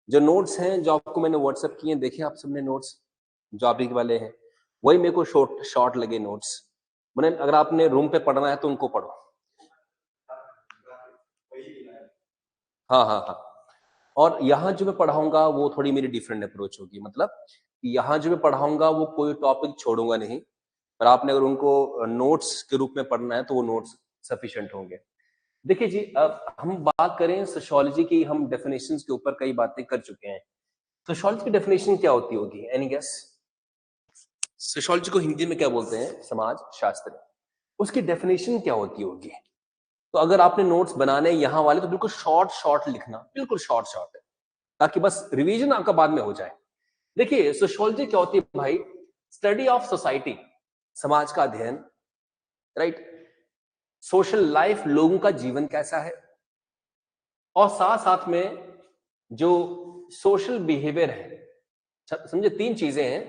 जो नोट्स हैं जो आपको मैंने व्हाट्सएप किए हैं, देखे आप सबने नोट्स जो आप ही वाले हैं, वही मेरे को शॉर्ट शॉर्ट लगे नोट्स। मैंने अगर आपने रूम पे पढ़ना है तो उनको पढ़ो। हाँ हाँ हाँ। और यहाँ जो मैं पढ़ाऊंगा वो थोड़ी मेरी डिफरेंट अप्रोच होगी, मतलब यहाँ जो मैं पढ़ाऊंगा वो कोई टॉपिक छोड़ूंगा नहीं, पर आपने अगर उनको नोट्स के रूप में पढ़ना है तो वो नोट्स सफिशिएंट होंगे। देखिए जी, अब हम बात करें सोशियोलॉजी की, हम डेफिनेशंस के ऊपर कई बातें कर चुके हैं। सोशियोलॉजी की डेफिनेशन क्या होती होगी, एनी गेस? सोशियोलॉजी को हिंदी में क्या बोलते हैं? समाज शास्त्र। उसकी डेफिनेशन क्या होती होगी? तो अगर आपने नोट्स बनाने यहाँ वाले तो बिल्कुल शॉर्ट शॉर्ट लिखना, बिल्कुल शॉर्ट शॉर्ट है, ताकि बस रिवीजन आपका बाद में हो जाए। देखिए सोशियोलॉजी क्या होती है भाई? स्टडी ऑफ सोसाइटी, समाज का अध्ययन, राइट। सोशल लाइफ, लोगों का जीवन कैसा है, और साथ साथ में जो सोशल बिहेवियर है। समझे, तीन चीजें हैं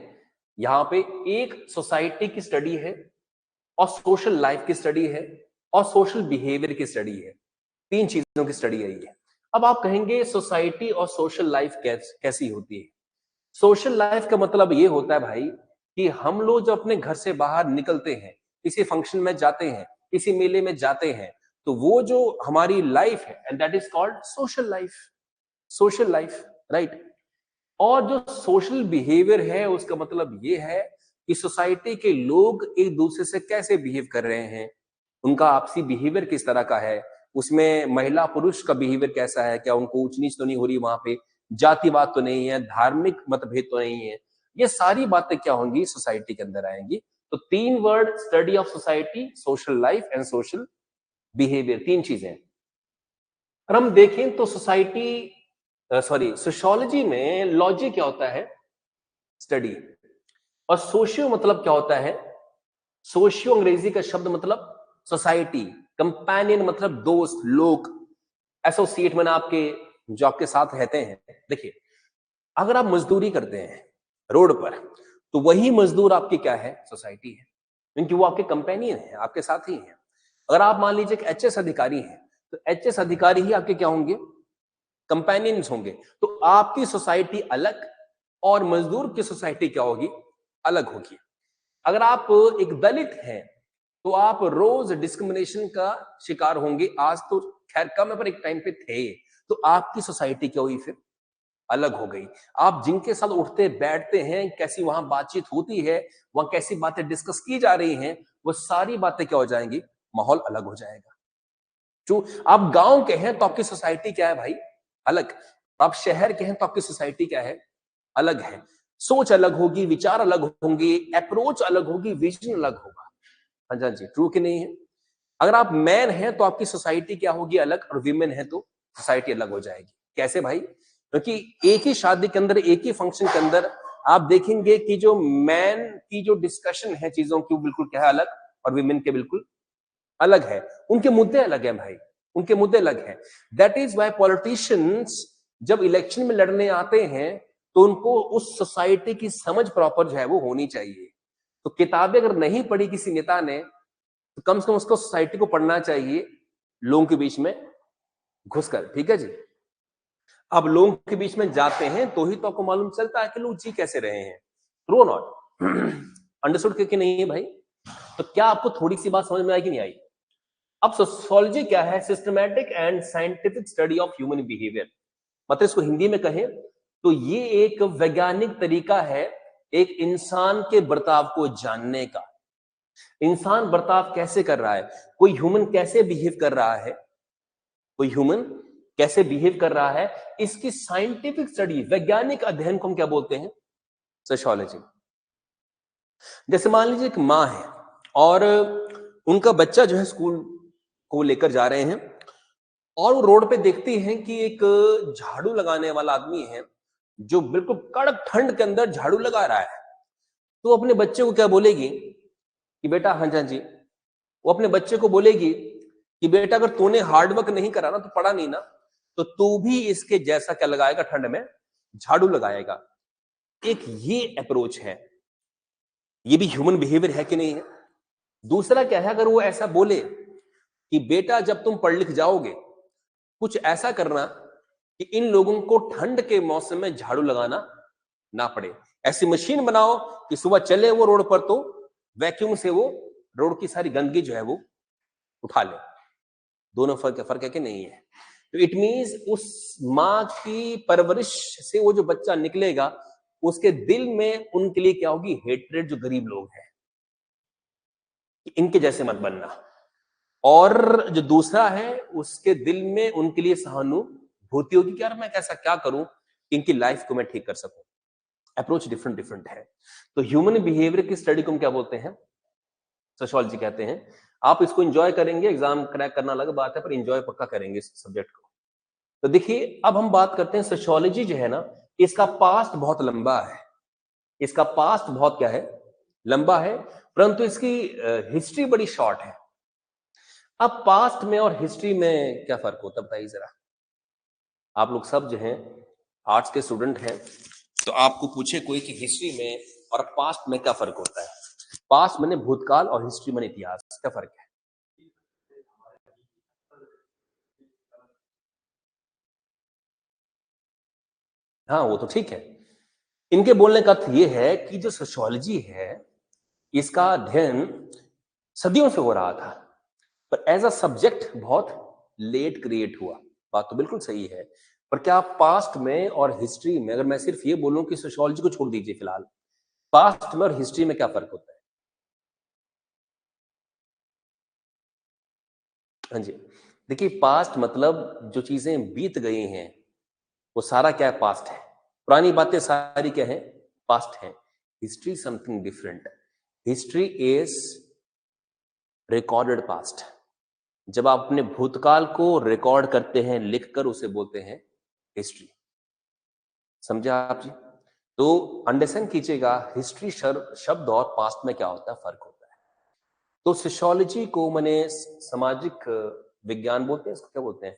यहां पे। एक सोसाइटी की स्टडी है, और सोशल लाइफ की स्टडी है, और सोशल बिहेवियर की स्टडी है। तीन चीजों की स्टडी है ये। अब आप कहेंगे सोसाइटी और सोशल लाइफ कैसी होती है? सोशल लाइफ का मतलब ये होता है भाई कि हम लोग जब अपने घर से बाहर निकलते हैं, किसी फंक्शन में जाते हैं, किसी मेले में जाते हैं, तो वो जो हमारी लाइफ है, and that is called social life. Social life, right. और जो सोशल बिहेवियर है उसका मतलब ये है कि सोसाइटी के लोग एक दूसरे से कैसे बिहेव कर रहे हैं, उनका आपसी बिहेवियर किस तरह का है, उसमें महिला पुरुष का बिहेवियर कैसा है, क्या उनको ऊंच नीच तो नहीं हो रही वहां पे, जातिवाद तो नहीं है, धार्मिक मतभेद तो नहीं है। ये सारी बातें क्या होंगी, सोसाइटी के अंदर आएंगी। तो तीन word, study of society, social life and social behaviour, तीन चीजें। और हम देखें तो सोशियोलॉजी में लॉजी क्या होता है? स्टडी। और सोशियो मतलब क्या होता है? सोशियो अंग्रेजी का शब्द मतलब सोसाइटी। कंपेनियन मतलब दोस्त, लोग, एसोसिएट मैंने आपके, जो आपके साथ रहते हैं। देखिए अगर आप मजदूरी करते हैं रोड पर, तो वही मजदूर आपकी क्या है? सोसाइटी है, क्योंकि वो आपके कंपेनियन है, आपके साथ ही है। अगर आप मान लीजिए कि एचएस अधिकारी हैं, तो एचएस अधिकारी ही आपके क्या होंगे? कंपेनियंस होंगे। तो आपकी सोसाइटी अलग और मजदूर की सोसाइटी क्या होगी? अलग होगी। अगर आप एक दलित हैं तो आप रोज डिस्क्रिमिनेशन का शिकार होंगे। आज तो खैर कम है, पर एक टाइम पे थे। तो आपकी सोसाइटी क्या हुई फिर? अलग हो गई। आप जिनके साथ उठते बैठते हैं, कैसी वहां बातचीत होती है, वहां कैसी बातें डिस्कस की जा रही हैं, वो सारी बातें क्या हो जाएंगी? माहौल अलग हो जाएगा। जो आप गांव के हैं तो आपकी सोसाइटी क्या है भाई? अलग। आप शहर के हैं तो आपकी सोसाइटी क्या है? अलग है। सोच अलग होगी, विचार अलग होंगे, अप्रोच अलग होगी, विजन अलग होगा। हाँ जी, हाँ जी, ट्रू कि नहीं है? अगर आप मैन हैं तो आपकी सोसाइटी क्या होगी? अलग। और वीमेन है तो सोसाइटी अलग हो जाएगी। कैसे भाई? क्योंकि एक ही शादी के अंदर, एक ही फंक्शन के अंदर आप देखेंगे कि जो मैन की जो डिस्कशन है चीजों की, वो बिल्कुल क्या है? अलग। और वीमेन के बिल्कुल अलग है। उनके मुद्दे अलग हैं भाई, उनके मुद्दे अलग हैं। दैट इज वाई पॉलिटिशियंस जब इलेक्शन में लड़ने आते हैं तो उनको उस सोसाइटी की समझ प्रॉपर जो है वो होनी चाहिए। तो किताबें अगर नहीं पढ़ी किसी नेता ने, तो कम से कम उसको सोसाइटी को पढ़ना चाहिए, लोगों के बीच में घुसकर। ठीक है जी। अब लोगों के बीच में जाते हैं तो ही तो आपको मालूम चलता है कि लोग जी कैसे रहे हैं। True not? अंडरस्टूड कि नहीं है भाई? तो क्या आपको थोड़ी सी बात समझ में आई कि नहीं आई? अब सोशियोलॉजी क्या है? Systematic and scientific study of human behaviour. मतलब इसको हिंदी में कहें तो ये एक वैज्ञानिक तरीका है एक इंसान के बर्ताव को जानने का। इंसान बर्ताव कैसे कर रहा है, कोई ह्यूमन कैसे बिहेव कर रहा है, कोई ह्यूमन कैसे बिहेव कर रहा है, इसकी साइंटिफिक स्टडी, वैज्ञानिक अध्ययन को हम क्या बोलते हैं? सोशियोलॉजी। जैसे मान लीजिए एक माँ है और उनका बच्चा जो है स्कूल को लेकर जा रहे हैं, और वो रोड पे देखती हैं कि एक झाड़ू लगाने वाला आदमी है जो बिल्कुल कड़क ठंड के अंदर झाड़ू लगा रहा है। तो अपने बच्चे को क्या बोलेगी कि बेटा, हाँ हाँ जी, वो अपने बच्चे को बोलेगी कि बेटा अगर तूने हार्ड वर्क नहीं करा ना, तो पढ़ा नहीं ना, तो तू भी इसके जैसा क्या लगाएगा? ठंड में झाड़ू लगाएगा। एक ये अप्रोच है। ये भी ह्यूमन बिहेवियर है कि नहीं है? दूसरा क्या है, अगर वो ऐसा बोले कि बेटा जब तुम पढ़ लिख जाओगे कुछ ऐसा करना कि इन लोगों को ठंड के मौसम में झाड़ू लगाना ना पड़े। ऐसी मशीन बनाओ कि सुबह चले वो रोड पर तो वैक्यूम से वो रोड की सारी गंदगी जो है वो उठा ले। दोनों फर्क है कि नहीं है? तो इट मींस उस माँ की परवरिश से वो जो बच्चा निकलेगा उसके दिल में उनके लिए क्या होगी? हेट्रेड, जो गरीब लोग हैं कि इनके जैसे मत बनना। और जो दूसरा है उसके दिल में उनके लिए सहानुभूति होगी कि यार मैं कैसा क्या करूं इनकी लाइफ को मैं ठीक कर सकूं। अप्रोच डिफरेंट डिफरेंट है। तो ह्यूमन बिहेवियर की स्टडी को हम क्या बोलते हैं? सोशियोलॉजी कहते हैं। आप इसको एंजॉय करेंगे, एग्जाम क्रैक करना अलग बात है, पर एंजॉय पक्का करेंगे इस सब्जेक्ट को। तो देखिए अब हम बात करते हैं सोशियोलॉजी जो है ना, इसका पास्ट बहुत लंबा है। इसका पास्ट बहुत क्या है? लंबा है, परंतु इसकी हिस्ट्री बड़ी शॉर्ट है। अब पास्ट में और हिस्ट्री में क्या फर्क होता है बताइए जरा। आप लोग सब जो हैं आर्ट्स के स्टूडेंट हैं, तो आपको पूछे कोई कि हिस्ट्री में और पास्ट में क्या फर्क होता है? पास्ट माने भूतकाल और हिस्ट्री माने इतिहास, क्या फर्क है? हाँ वो तो ठीक है। इनके बोलने का अर्थ ये है कि जो सोशियोलॉजी है इसका अध्ययन सदियों से हो रहा था, पर एज अ सब्जेक्ट बहुत लेट क्रिएट हुआ। बात तो बिल्कुल सही है, पर क्या पास्ट में और हिस्ट्री में, अगर मैं सिर्फ ये बोलूं कि सोशियोलॉजी को छोड़ दीजिए फिलहाल, पास्ट में और हिस्ट्री में क्या फर्क होता है? हाँ जी, देखिए पास्ट मतलब जो चीजें बीत गई हैं वो सारा क्या है? पास्ट है। पुरानी बातें सारी क्या है? पास्ट है। History something different. History is recorded past. जब आप अपने भूतकाल को रिकॉर्ड करते हैं लिखकर, उसे बोलते हैं हिस्ट्री। समझे आप जी? तो अंडरस्टैंड कीजिएगा हिस्ट्री शब्द और पास्ट में क्या होता है, फर्क होता है। तो सोशियोलॉजी को मैंने सामाजिक विज्ञान बोलते हैं, इसको क्या बोलते हैं?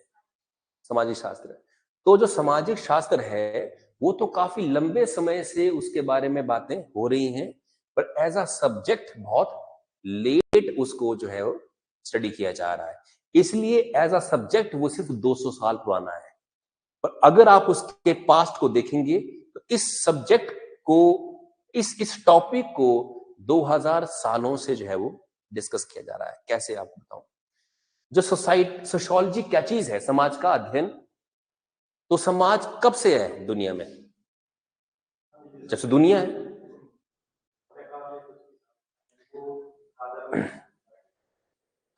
सामाजिक शास्त्र। तो जो सामाजिक शास्त्र है वो तो काफी लंबे समय से उसके बारे में बातें हो रही हैं, पर एज अ सब्जेक्ट बहुत लेट उसको जो है वो स्टडी किया जा रहा है। इसलिए एज अ सब्जेक्ट वो सिर्फ 200 साल पुराना है। पर अगर आप उसके पास्ट को देखेंगे तो इस सब्जेक्ट को, इस टॉपिक को 2000 सालों से जो है वो डिस्कस किया जा रहा है। कैसे आप बताऊं? जो सोशियोलॉजी क्या चीज है? समाज का अध्ययन। तो समाज कब से है दुनिया में? जब से दुनिया है।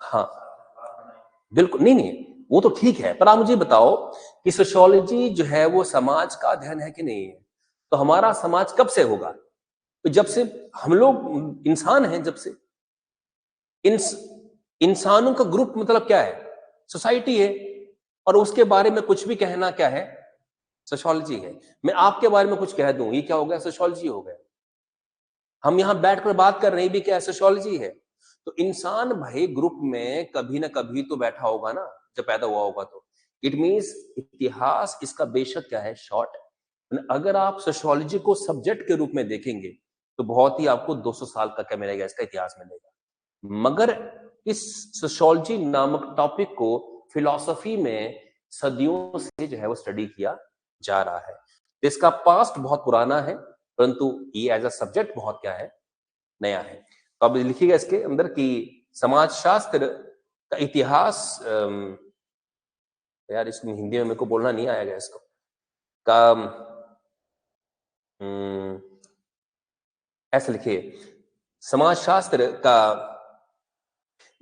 हाँ बिल्कुल, नहीं नहीं वो तो ठीक है, पर आप मुझे बताओ कि सोशियोलॉजी जो है वो समाज का अध्ययन है कि नहीं है? तो हमारा समाज कब से होगा? तो जब से हम लोग इंसान हैं, जब से इंस, इंसानों का ग्रुप मतलब क्या है? सोसाइटी है। और उसके बारे में कुछ भी कहना क्या है? सोशियोलॉजी है। मैं आपके बारे में कुछ कह दूं, ये क्या हो गया? सोशियोलॉजी हो गया। हम यहां बैठकर बात कर रहे हैं भी क्या? सोशियोलॉजी है। तो इंसान भाई ग्रुप में कभी ना कभी तो बैठा होगा ना, जब पैदा हुआ होगा तो। इट मींस इतिहास इसका बेशक क्या है? शॉर्ट। अगर आप सोशियोलॉजी को सब्जेक्ट के रूप में देखेंगे तो बहुत ही आपको 200 साल का क्या मिलेगा? इसका इतिहास मिलेगा। मगर इस सोशियोलॉजी नामक टॉपिक को फिलॉसफी में सदियों से जो है वो स्टडी किया जा रहा है। इसका पास्ट बहुत पुराना है, परंतु ये एज अ सब्जेक्ट बहुत क्या है? नया है। तो अब लिखिएगा इसके अंदर कि समाजशास्त्र का इतिहास, यार इसको हिंदी में मेरे को बोलना नहीं आएगा इसको का, अम, ऐसे लिखिए, समाजशास्त्र का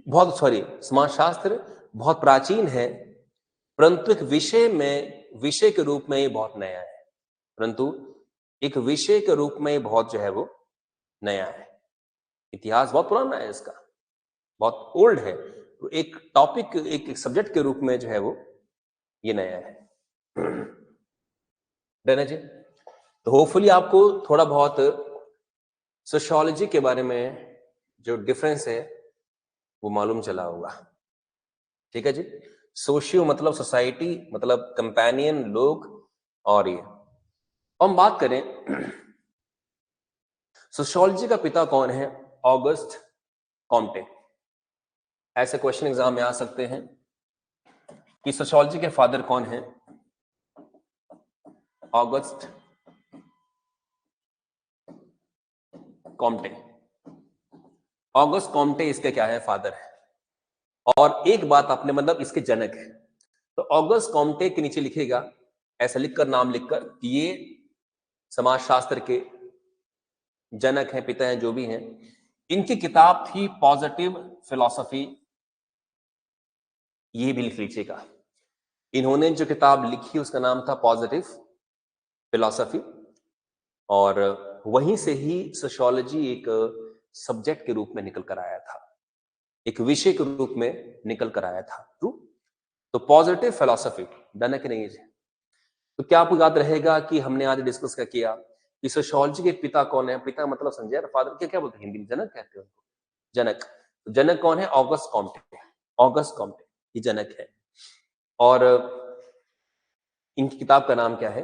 बहुत, सॉरी, समाजशास्त्र बहुत प्राचीन है, परंतु एक विषय के रूप में ये बहुत नया है। परंतु एक विषय के रूप में ये बहुत जो है वो नया है। इतिहास बहुत पुराना है इसका, बहुत ओल्ड है। तो एक टॉपिक, एक सब्जेक्ट के रूप में जो है वो ये नया है। डन है जी? तो होपफुली आपको थोड़ा बहुत सोशियोलॉजी के बारे में जो डिफरेंस है वो मालूम चला होगा। ठीक है जी? सोशियो मतलब सोसाइटी, मतलब कंपेनियन, लोग। और ये हम बात करें सोशियोलॉजी का पिता कौन है? August Comte. ऐसे क्वेश्चन एग्जाम में आ सकते हैं कि सोशियोलॉजी के फादर कौन है? August Comte. ऑगस्ट कॉम्टे इसके क्या है, फादर है। और एक बात आपने, मतलब इसके जनक है। तो ऑगस्ट कॉम्टे के नीचे लिखेगा, ऐसा लिखकर, नाम लिखकर, कि ये समाजशास्त्र के जनक हैं, पिता हैं, जो भी हैं। इनकी किताब थी पॉजिटिव फिलॉसफी, ये भी लिख लीजिएगा। इन्होंने जो किताब लिखी उसका नाम था पॉजिटिव फिलॉसफी, और वहीं से ही सोशियोलॉजी एक सब्जेक्ट के रूप में निकल कर आया था, एक विषय के रूप में निकल कर आया था। ट्रू। तो पॉजिटिव फिलॉसफी, डन है कि नहीं है? तो क्या आपको याद रहेगा कि हमने आज डिस्कस क्या किया कि सोशियोलॉजी के पिता कौन है? पिता मतलब समझे, फादर क्या क्या बोलते हैं हिंदी में? जनक कहते हैं उनको, जनक। तो जनक कौन है? August Comte. ऑगस्ट कॉम्टे ये जनक है। और इनकी किताब का नाम क्या है?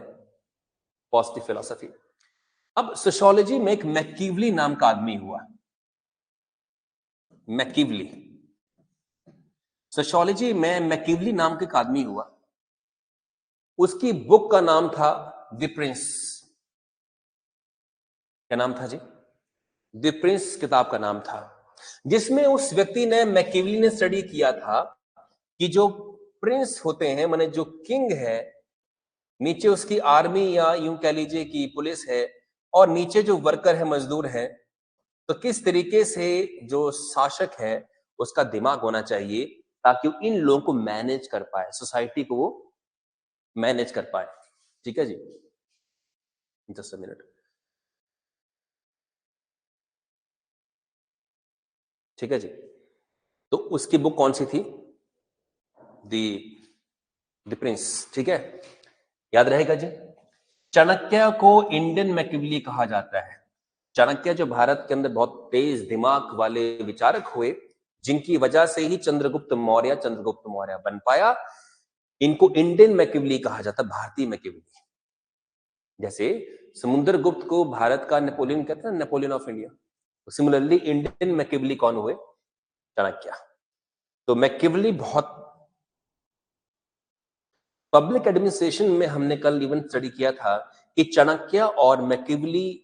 Positive philosophy. अब सोशियोलॉजी में एक मैकिवली नाम का आदमी हुआ, मैकिवली। सोशियोलॉजी में मैकिवली नाम का एक आदमी हुआ। उसकी बुक का नाम था द प्रिंस। क्या नाम था जी? द प्रिंस किताब का नाम था, जिसमें उस व्यक्ति ने, मैकिवली ने स्टडी किया था कि जो प्रिंस होते हैं, माने जो किंग है, नीचे उसकी आर्मी या यूं कह लीजिए कि पुलिस है, और नीचे जो वर्कर है, मजदूर है, तो किस तरीके से जो शासक है उसका दिमाग होना चाहिए ताकि वो इन लोगों को मैनेज कर पाए, सोसाइटी को वो मैनेज कर पाए। ठीक है जी, जस्ट अ मिनट। ठीक है जी। तो उसकी बुक कौन सी थी? The Prince. ठीक है, याद रहेगा जी। चाणक्य को इंडियन मैकिवली कहा जाता है। चाणक्य जो भारत के अंदर बहुत तेज दिमाग वाले विचारक हुए, जिनकी वजह से ही चंद्रगुप्त मौर्य बन पाया, इनको इंडियन मैकिवली कहा जाता, भारतीय मैकिवली। जैसे समुद्रगुप्त को भारत का नेपोलियन कहते हैं, Napoleon of India. Similarly Indian Machiavelli कौन हुए? चाणक्य। तो मैकिवली बहुत, पब्लिक एडमिनिस्ट्रेशन में हमने कल इवन स्टडी किया था कि चाणक्य और मैकिवली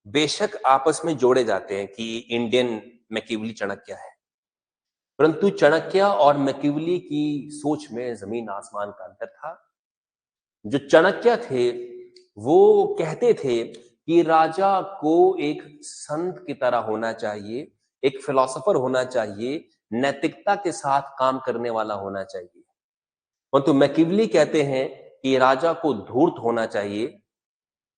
बेशक आपस में जोड़े जाते हैं कि इंडियन मैकिवली चाणक्य है, परंतु चाणक्य और मैकिवली की सोच में जमीन आसमान का अंतर था। जो चाणक्य थे वो कहते थे कि राजा को एक संत की तरह होना चाहिए, एक फिलोसोफर होना चाहिए, नैतिकता के साथ काम करने वाला होना चाहिए। परंतु मैकिवली कहते हैं कि राजा को धूर्त होना चाहिए,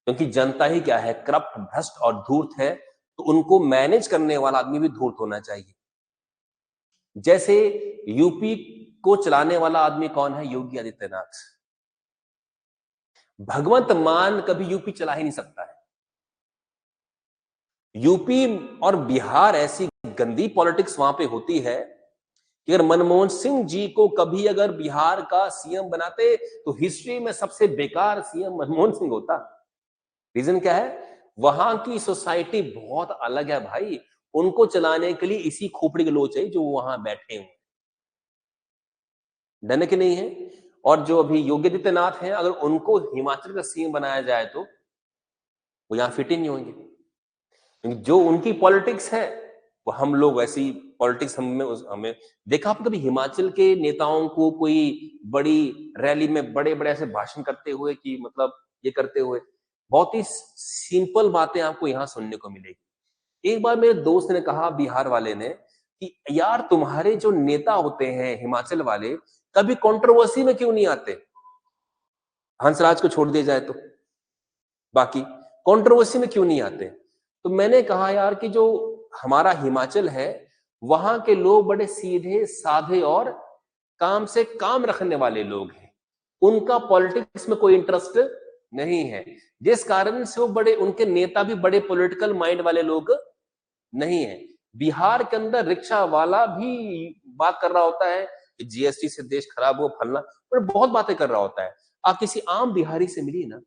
क्योंकि जनता ही क्या है? करप्ट, भ्रष्ट और धूर्त है, तो उनको मैनेज करने वाला आदमी भी धूर्त होना चाहिए। जैसे यूपी को चलाने वाला आदमी कौन है? योगी आदित्यनाथ। भगवंत मान कभी यूपी चला ही नहीं सकता है। यूपी और बिहार ऐसी गंदी पॉलिटिक्स वहां पे होती है कि अगर मनमोहन सिंह जी को कभी अगर बिहार का सीएम बनाते तो हिस्ट्री में सबसे बेकार सीएम मनमोहन सिंह होता। रीजन क्या है? वहां की सोसाइटी बहुत अलग है भाई। उनको चलाने के लिए इसी खोपड़ी के लोग चाहिए जो वहां बैठे हुए, डन है कि नहीं है? और जो अभी योगी आदित्यनाथ हैं, अगर उनको हिमाचल का सीएम बनाया जाए तो वो यहां फिट ही नहीं होंगे, क्योंकि जो उनकी पॉलिटिक्स है वो हम लोग ऐसी पॉलिटिक्स हमें देखा आपने कभी हिमाचल के नेताओं को कोई बड़ी रैली में बड़े बड़े ऐसे भाषण करते हुए, कि मतलब ये करते हुए? बहुत ही सिंपल बातें आपको यहाँ सुनने को मिलेगी। एक बार मेरे दोस्त ने कहा, बिहार वाले ने, कि यार तुम्हारे जो नेता होते हैं हिमाचल वाले, कभी कंट्रोवर्सी में क्यों नहीं आते? हंसराज को छोड़ दिया जाए तो बाकी कंट्रोवर्सी में क्यों नहीं आते? तो मैंने कहा यार कि जो हमारा हिमाचल है, वहां के लोग बड़े सीधे साधे और काम से काम रखने वाले लोग हैं। उनका पॉलिटिक्स में कोई इंटरेस्ट नहीं है, जिस कारण से वो बड़े, उनके नेता भी बड़े पॉलिटिकल माइंड वाले लोग नहीं है। बिहार के अंदर रिक्शा वाला भी बात कर रहा होता है कि जीएसटी से देश खराब हो, फलना, पर बहुत बातें कर रहा होता है। आप किसी आम बिहारी से मिलिए ना,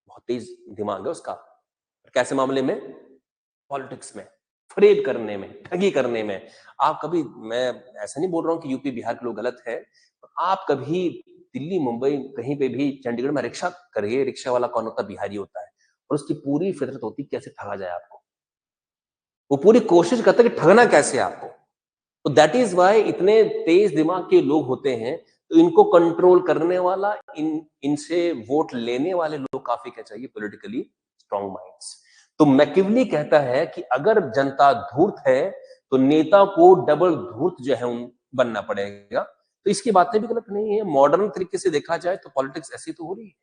बहुत तेज दिमाग है उसका। कैसे मामले में? पॉलिटिक्स में, फरेब करने में, ठगी करने में। आप कभी, मैं ऐसा नहीं बोल रहा हूं कि यूपी बिहार के लोग गलत है, आप कभी दिल्ली मुंबई कहीं पे भी चंडीगढ़ में रिक्शा करिए, रिक्शा वाला कौन होता है? बिहारी होता है। और उसकी पूरी फितरत होती है कैसे ठगा जाए आपको, वो पूरी कोशिश करता है कि ठगना कैसे है आपको। तो दैट इज वाई इतने तेज दिमाग के लोग होते हैं, तो इनको कंट्रोल करने वाला, इनसे वोट लेने वाले लोग काफी क्या चाहिए? Politically strong minds. तो मैकिवली कहता है कि अगर जनता धूर्त है तो नेता को डबल धूर्त जो है बनना पड़ेगा। तो इसकी बातें भी गलत नहीं है। मॉडर्न तरीके से देखा जाए तो पॉलिटिक्स ऐसी तो हो रही है,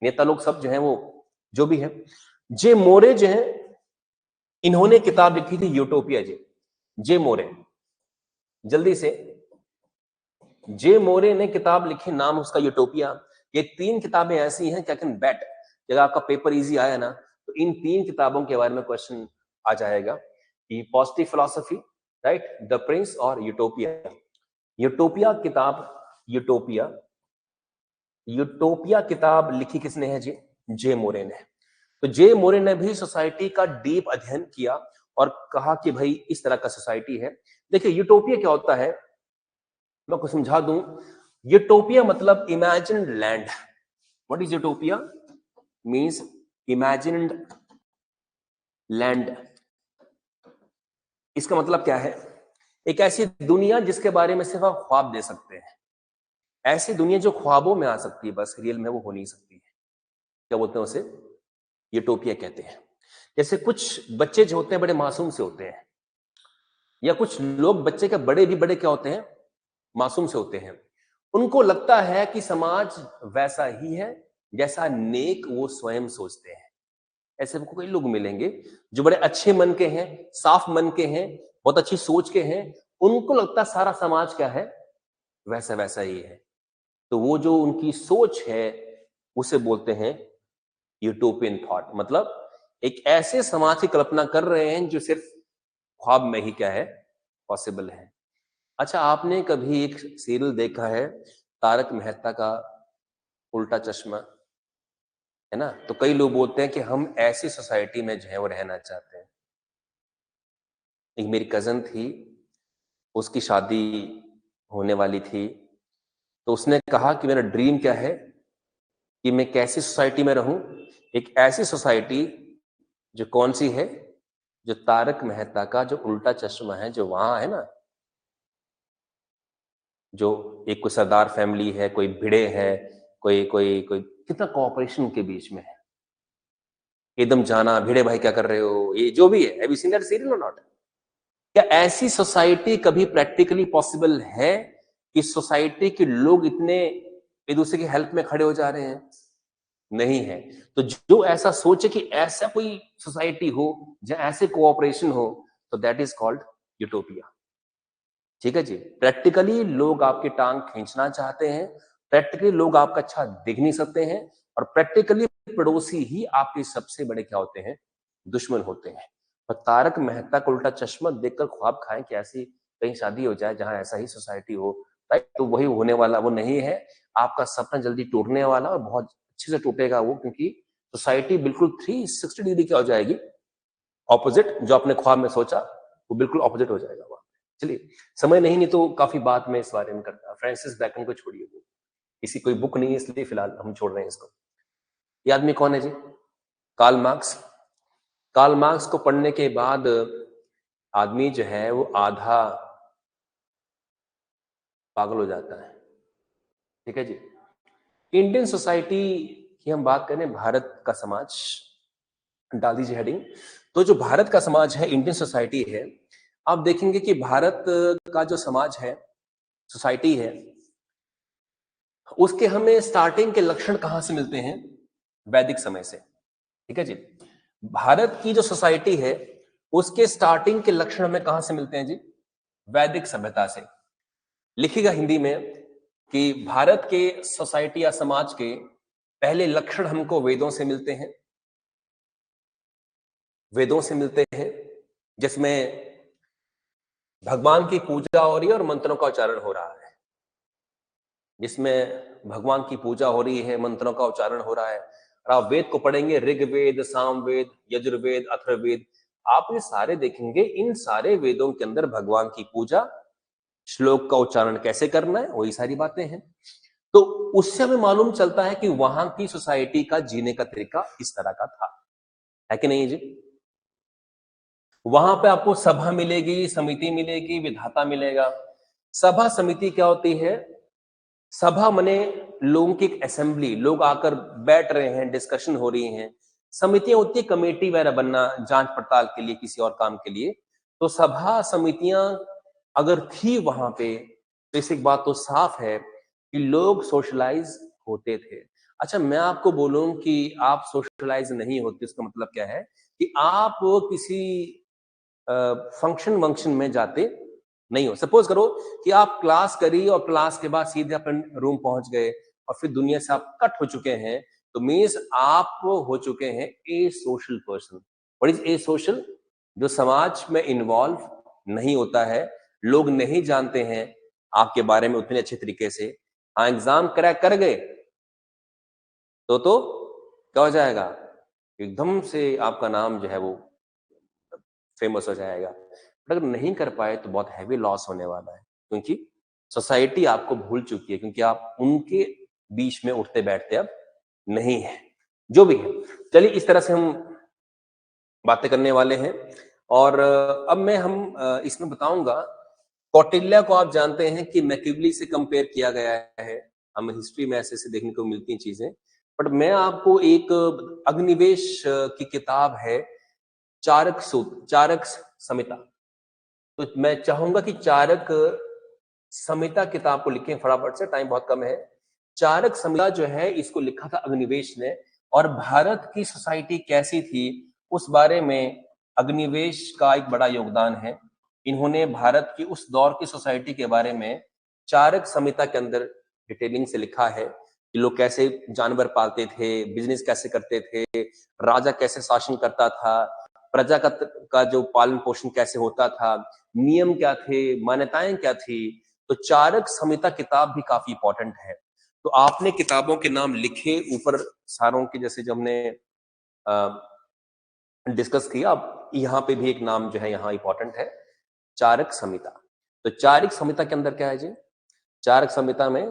नेता लोग सब जो है वो जो भी है। जे मोरे जो है, इन्होंने किताब लिखी थी यूटोपिया। जे मोरे, जल्दी से, जे मोरे ने किताब लिखी, नाम उसका यूटोपिया। ये 3 किताबें ऐसी हैं, क्या कैन बेट, जब आपका पेपर इजी आया ना तो इन 3 किताबों के बारे में क्वेश्चन आ जाएगा कि positive philosophy, right, the Prince और यूटोपिया। यूटोपिया किताब, यूटोपिया, यूटोपिया किताब लिखी किसने है जी? जे मोरे ने। तो जे मोरे ने भी सोसाइटी का डीप अध्ययन किया और कहा कि भाई इस तरह का सोसाइटी है। देखिए यूटोपिया क्या होता है, मैं आपको समझा दूं। यूटोपिया मतलब imagined land. What is utopia? Means imagined land. इसका मतलब क्या है? एक ऐसी दुनिया जिसके बारे में सिर्फ आप ख्वाब दे सकते हैं। ऐसी दुनिया जो ख्वाबों में आ सकती है, बस रियल में वो हो नहीं सकती है। क्या बोलते हैं उसे? यूटोपिया कहते हैं। जैसे कुछ बच्चे जो होते हैं बड़े मासूम से होते हैं, या कुछ लोग बच्चे के बड़े भी बड़े क्या होते हैं? मासूम से होते हैं। उनको लगता है कि समाज वैसा ही है जैसा नेक वो स्वयं सोचते हैं। ऐसे आपको कई लोग मिलेंगे जो बड़े अच्छे मन के हैं, साफ मन के हैं, बहुत अच्छी सोच के हैं। उनको लगता है सारा समाज क्या है? वैसा वैसा ही है। तो वो जो उनकी सोच है उसे बोलते हैं यूटोपियन थॉट। मतलब एक ऐसे समाज की कल्पना कर रहे हैं जो सिर्फ ख्वाब में ही क्या है? पॉसिबल है। अच्छा, आपने कभी एक सीरियल देखा है तारक मेहता का उल्टा चश्मा? है ना? तो कई लोग बोलते हैं कि हम ऐसी सोसाइटी में जो है वो रहना चाहते हैं। एक मेरी कजन थी, उसकी शादी होने वाली थी, तो उसने कहा कि मेरा ड्रीम क्या है कि मैं कैसी सोसाइटी में रहूं? एक ऐसी सोसाइटी जो कौन सी है? जो तारक मेहता का जो उल्टा चश्मा है जो वहां है ना, जो एक कोई सरदार फैमिली है, कोई भिड़े है, कोई कोई कोई कितना कोऑपरेशन के बीच में है, एकदम जाना, भिड़े भाई क्या कर रहे हो, ये जो भी है। Have you seen that serial और नॉट? क्या ऐसी सोसाइटी कभी प्रैक्टिकली पॉसिबल है कि सोसाइटी के लोग इतने एक दूसरे की हेल्प में खड़े हो जा रहे हैं? नहीं है। तो जो ऐसा सोचे कि ऐसा कोई सोसाइटी हो जहां ऐसे कोऑपरेशन हो, तो दैट इज कॉल्ड यूटोपिया। ठीक है जी। प्रैक्टिकली लोग आपकी टांग खींचना चाहते हैं, प्रैक्टिकली लोग आपका अच्छा दिख नहीं सकते हैं, और प्रैक्टिकली पड़ोसी ही आपके सबसे बड़े क्या होते हैं? दुश्मन होते हैं। और तारक मेहता का उल्टा चश्मा देखकर ख्वाब खाएं कि ऐसी कहीं शादी हो जाए जहां ऐसा ही सोसाइटी हो, राइट? तो वही होने वाला वो नहीं है। आपका सपना जल्दी टूटने वाला, और बहुत अच्छे से टूटेगा वो, क्योंकि सोसाइटी बिल्कुल 360 डिग्री क्या हो जाएगी? ऑपोजिट। जो आपने ख्वाब में सोचा वो बिल्कुल ऑपोजिट हो जाएगा वहां। चलिए, समय नहीं तो काफी बात में इस बारे में करता। फ्रांसिस बैकन को छोड़िए, वो किसी कोई बुक नहीं है इसलिए फिलहाल हम छोड़ रहे हैं इसको। ये आदमी कौन है जी? Karl Marx. कार्ल मार्क्स को पढ़ने के बाद आदमी जो है वो आधा पागल हो जाता है। ठीक है जी। इंडियन सोसाइटी की हम बात करें, भारत का समाज, डाल दीजिए हेडिंग। तो जो भारत का समाज है, इंडियन सोसाइटी है, आप देखेंगे कि भारत का जो समाज है, सोसाइटी है, उसके हमें स्टार्टिंग के लक्षण कहां से मिलते हैं? वैदिक समय से। ठीक है जी। भारत की जो सोसाइटी है उसके स्टार्टिंग के लक्षण हमें कहां से मिलते हैं जी? वैदिक सभ्यता से। लिखिएगा हिंदी में कि भारत के सोसाइटी या समाज के पहले लक्षण हमको वेदों से मिलते हैं। वेदों से मिलते हैं जिसमें भगवान की पूजा हो रही है और मंत्रों का उच्चारण हो रहा है। जिसमें भगवान की पूजा हो रही है, मंत्रों का उच्चारण हो रहा है। और आप वेद को पढ़ेंगे, ऋग्वेद, सामवेद, यजुर्वेद, अथर्ववेद, आप ये सारे देखेंगे, इन सारे वेदों के अंदर भगवान की पूजा, श्लोक का उच्चारण कैसे करना है, वही सारी बातें हैं। तो उससे हमें मालूम चलता है कि वहां की सोसाइटी का जीने का तरीका इस तरह का था, है कि नहीं जी? वहां पे आपको सभा मिलेगी, समिति मिलेगी, विधाता मिलेगा। सभा समिति क्या होती है? सभा मने लोगों की एक असेंबली, लोग आकर बैठ रहे हैं, डिस्कशन हो रही है। समितियां होती है कमेटी वगैरह बनना, जांच पड़ताल के लिए, किसी और काम के लिए। तो सभा समितियां अगर थी वहां पे, तो इससे एक बात तो साफ है कि लोग सोशलाइज होते थे। अच्छा, मैं आपको बोलूं कि आप सोशलाइज नहीं होते, इसका मतलब क्या है कि आप किसी फंक्शन वंक्शन में जाते नहीं हो। सपोज करो कि आप क्लास करी और क्लास के बाद सीधे अपने रूम पहुंच गए और फिर दुनिया से आप कट हो चुके हैं, तो मीन्स आप हो चुके हैं a social person. What is a social? जो समाज में इन्वॉल्व नहीं होता है, लोग नहीं जानते हैं आपके बारे में उतने अच्छे तरीके से। हाँ, एग्जाम क्रैक कर गए तो क्या हो जाएगा? एकदम से आपका नाम जो है वो फेमस हो जाएगा। बट अगर नहीं कर पाए तो बहुत हैवी लॉस होने वाला है, क्योंकि सोसाइटी आपको भूल चुकी है, क्योंकि आप उनके बीच में उठते बैठते अब नहीं है। जो भी है, चलिए इस तरह से हम बातें करने वाले हैं। और अब मैं इसमें बताऊंगा, कौटिल्य को आप जानते हैं कि मैकिवली से कंपेयर किया गया है। हमें हिस्ट्री में ऐसे ऐसे देखने को मिलती हैं चीजें। बट मैं आपको एक अग्निवेश की किताब है, चारक सूत्र, चारक संहिता। तो मैं चाहूंगा कि चारक संहिता किताब को लिखें फटाफट से, टाइम बहुत कम है। चारक संहिता जो है, इसको लिखा था अग्निवेश ने, और भारत की सोसाइटी कैसी थी उस बारे में अग्निवेश का एक बड़ा योगदान है। इन्होंने भारत की उस दौर की सोसाइटी के बारे में चारक संहिता के अंदर डिटेलिंग से लिखा है कि लोग कैसे जानवर पालते थे, बिजनेस कैसे करते थे, राजा कैसे शासन करता था, प्रजा का जो पालन पोषण कैसे होता था, नियम क्या थे, मान्यताएं क्या थी। तो चारक संहिता किताब भी काफी इंपॉर्टेंट है। तो आपने किताबों के नाम लिखे ऊपर सारों के, जैसे जो हमने डिस्कस किया, अब यहाँ पे भी एक नाम जो है यहाँ इंपॉर्टेंट है, चारक संहिता। तो चारक संहिता के अंदर क्या है जी? चारक संहिता में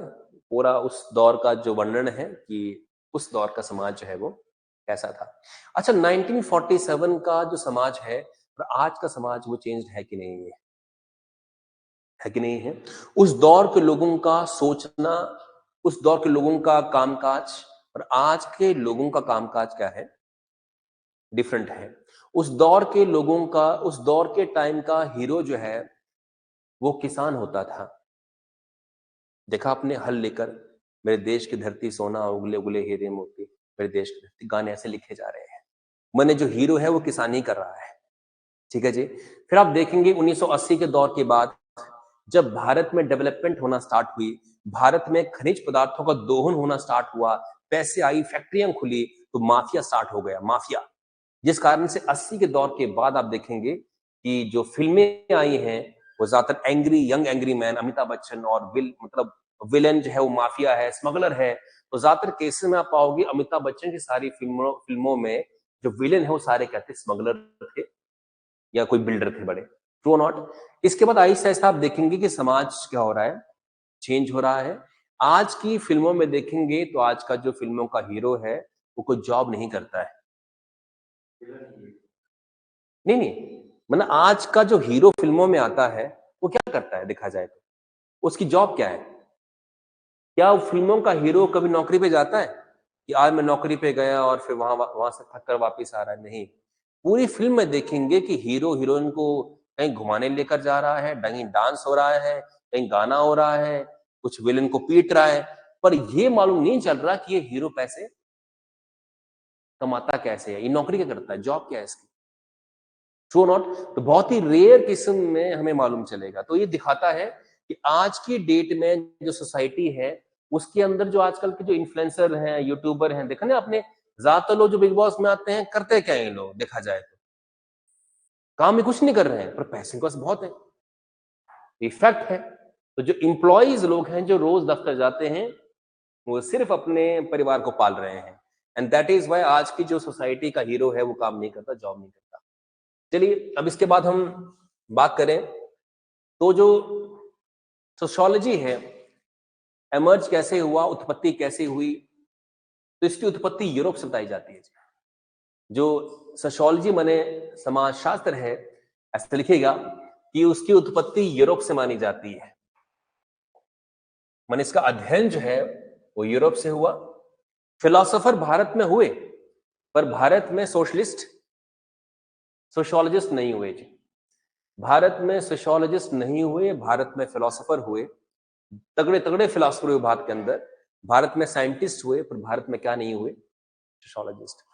पूरा उस दौर का जो वर्णन है कि उस दौर का समाज जो है वो कैसा था। अच्छा, 1947 का जो समाज है और आज का समाज, वो चेंज है कि नहीं है कि नहीं है? उस दौर के लोगों का सोचना, उस दौर के लोगों का कामकाज और आज के लोगों का कामकाज क्या है? डिफरेंट है। उस दौर के लोगों का, उस दौर के टाइम का हीरो जो है वो किसान होता था। देखा आपने, हल लेकर मेरे देश की धरती सोना, उगले उगले हीरे मोती, मेरे देश की धरती, गाने ऐसे लिखे जा रहे हैं। मैंने जो हीरो है वो किसान ही कर रहा है। ठीक है जी। फिर आप देखेंगे 1980 के दौर के बाद जब भारत में डेवलपमेंट होना स्टार्ट हुई, भारत में खनिज पदार्थों का दोहन होना स्टार्ट हुआ, पैसे आई, फैक्ट्रियां खुली, तो माफिया स्टार्ट हो गया, माफिया। जिस कारण से 80 के दौर के बाद आप देखेंगे कि जो फिल्में आई हैं वो ज्यादातर angry, young angry man, Amitabh Bachchan, और मतलब विलेन जो है वो माफिया है, स्मगलर है। तो ज्यादातर केसेस में आप पाओगे अमिताभ बच्चन की सारी फिल्मों में जो विलेन है वो सारे कहते स्मगलर थे या कोई बिल्डर थे बड़े। True not? इसके बाद आहिस्ता आहिस्ता आप देखेंगे कि समाज क्या हो रहा है, चेंज हो रहा है। आज की फिल्मों में देखेंगे तो आज का जो फिल्मों का हीरो है वो कोई जॉब नहीं करता है। नहीं नहीं, मतलब आज का जो हीरो फिल्मों में आता है वो क्या करता है देखा जाए तो? उसकी जॉब क्या है? क्या वो फिल्मों का हीरो कभी नौकरी पे जाता है कि आज मैं नौकरी पे गया और फिर वहां से थक कर वापिस आ रहा है? नहीं। पूरी फिल्म में देखेंगे कि हीरो हीरोइन को कहीं घुमाने लेकर जा रहा है, कहीं डांस हो रहा है, कहीं गाना हो रहा है, कुछ विलन को पीट रहा है, पर ये मालूम नहीं चल रहा कि ये हीरो पैसे कमाता कैसे है, ये नौकरी क्या करता है, जॉब क्या है इसकी। True not? तो बहुत ही रेयर किस्म में हमें मालूम चलेगा। तो ये दिखाता है कि आज की डेट में जो सोसाइटी है उसके अंदर जो आजकल के जो इन्फ्लुएंसर हैं, यूट्यूबर हैं, देखा ना आपने, ज्यादातर लोग जो बिग बॉस में आते हैं करते क्या है? ये लोग देखा जाए तो काम में कुछ नहीं कर रहे हैं, पर पैसे के पास बहुत है, इफेक्ट है। तो जो इंप्लॉइज लोग हैं जो रोज दफ्तर जाते हैं वो सिर्फ अपने परिवार को पाल रहे हैं। एंड दैट इज वाई आज की जो सोसाइटी का हीरो है वो काम नहीं करता, जॉब नहीं करता। चलिए अब इसके बाद हम बात करें तो जो सोशियोलॉजी है, एमर्ज कैसे हुआ, उत्पत्ति कैसे हुई, तो इसकी उत्पत्ति यूरोप से बताई जाती है। जो सोशियोलॉजी माने समाजशास्त्र है, ऐसा लिखेगा कि उसकी उत्पत्ति यूरोप से मानी जाती है, माने इसका अध्ययन जो है वो यूरोप से हुआ। फिलोसोफर भारत में हुए, पर भारत में सोशलिस्ट सोशियोलॉजिस्ट नहीं हुए जी। भारत में सोशियोलॉजिस्ट नहीं हुए, भारत में फिलोसोफर हुए, तगड़े तगड़े फिलोसोफर हुए भारत के अंदर। भारत में साइंटिस्ट हुए, पर भारत में क्या नहीं हुए, सोशियोलॉजिस्ट।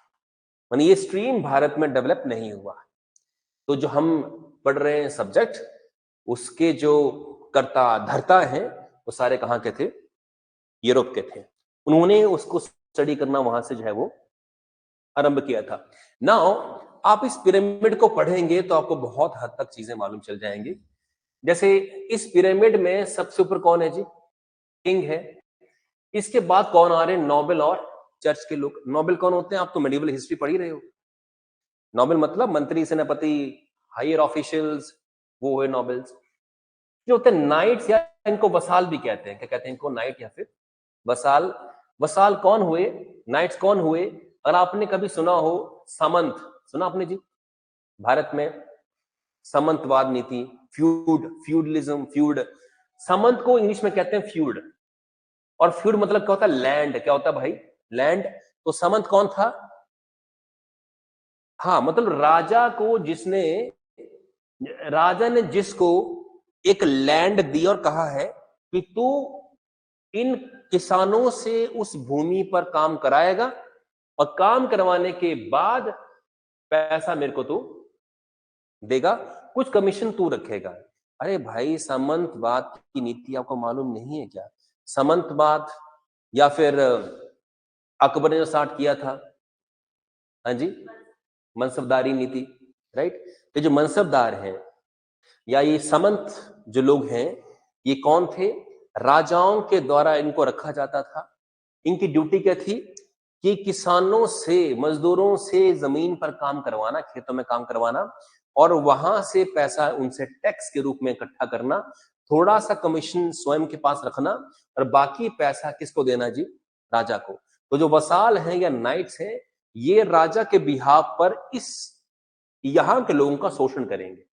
माने ये स्ट्रीम भारत में डेवलप नहीं हुआ। तो जो हम पढ़ रहे हैं सब्जेक्ट, उसके जो कर्ता धर्ता हैं वो सारे कहाँ के थे, यूरोप के थे। उन्होंने उसको स्टडी करना वहां से जो है वो आरंभ किया था। नाउ आप इस पिरामिड को पढ़ेंगे तो आपको बहुत हद तक चीजें मालूम चल जाएंगी। जैसे इस पिरामिड में सबसे ऊपर कौन है जी, किंग है। इसके बाद कौन आ रहे हैं, नोबेल और चर्च के लोग। नोबेल कौन होते हैं, आप तो मेडिवल हिस्ट्री पढ़ ही रहे हो। नोबेल मतलब मंत्री, सेनापति, हायर ऑफिशियल्स, वो हुए नोबेल्स। जो होते हैं नाइट्स, या इनको वसाल भी कहते हैं। क्या कहते हैं इनको, नाइट या फिर वसाल। वसाल कौन हुए, नाइट्स कौन हुए। और आपने कभी सुना हो सामंत, सुना आपने जी, भारत में सामंतवाद नीति, फ्यूडलिज्म, सामंत को इंग्लिश में कहते हैं फ्यूड। और फ्यूड मतलब क्या होता है, लैंड। क्या होता है भाई, लैंड। तो सामंत कौन था, हाँ मतलब राजा को जिसने, राजा ने जिसको एक लैंड दी और कहा है कि तू इन किसानों से उस भूमि पर काम कराएगा और काम करवाने के बाद पैसा मेरे को तू देगा, कुछ कमीशन तू रखेगा। अरे भाई, सामंतवाद की नीति आपको मालूम नहीं है क्या? सामंतवाद या फिर अकबर ने जो स्टार्ट किया था, हाँ जी, मनसबदारी नीति, राइट। तो जो मनसबदार हैं या ये सामंत जो लोग हैं, ये कौन थे, राजाओं के द्वारा इनको रखा जाता था। इनकी ड्यूटी क्या थी कि किसानों से, मजदूरों से जमीन पर काम करवाना, खेतों में काम करवाना, और वहां से पैसा उनसे टैक्स के रूप में इकट्ठा करना, थोड़ा सा कमीशन स्वयं के पास रखना, और बाकी पैसा किसको देना जी, राजा को। तो जो वसाल हैं या नाइट्स हैं, ये राजा के बिहाफ पर इस यहां के लोगों का शोषण करेंगे,